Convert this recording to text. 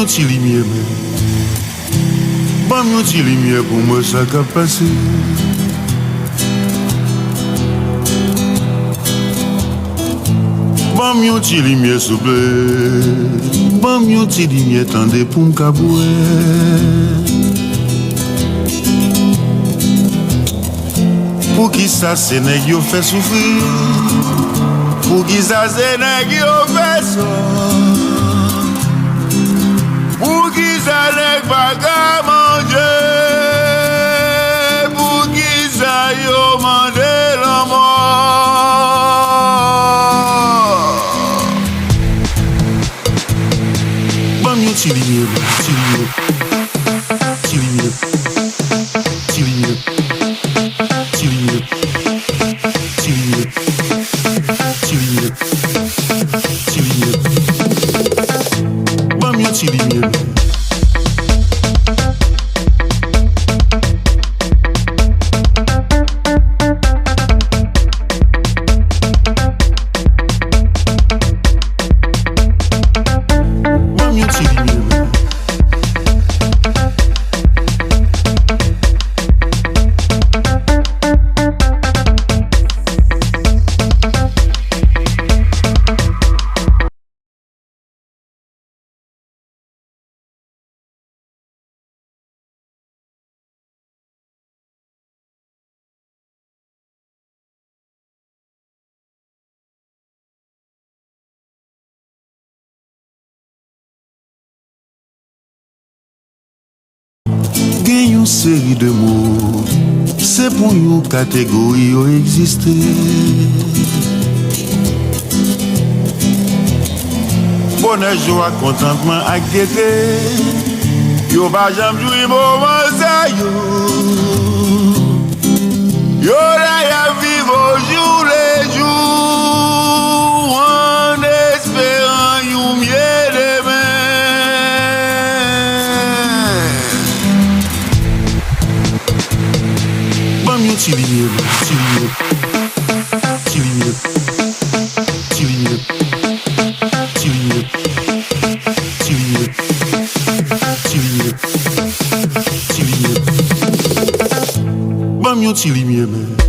yon ti limyè men. Banm yon ti limyè pou mwen sa ka pase. Banm yon ti limyè souple. Banm yon ti limyè tande pou m'kabouè. Pou ki sa se nèg yo fè soufri. Pou ki sa se nèg yo fè so. Pour qui ça n'est pas qu'à manger, pour qui ça yo mande la mort. Banm yon ti limyè, ti limyè, ti limyè, ti limyè, ti limyè, ti limyè, ti limyè, ti limyè. Banm yon ti limyè. Gen yon série de mots, c'est pour yon catégorie yo existe. Bonheur, joie, contentement, ak gaieté, yo pa jam joui moment sa yo. Yo la ya vive au jour les jours, en espérant yon mieux demain. Banm yon ti limyè, ti limyè, ti limyè, ti limyè, ti limyè, ti limyè, ti limyè, ti limyè. Banm yon ti limyè men.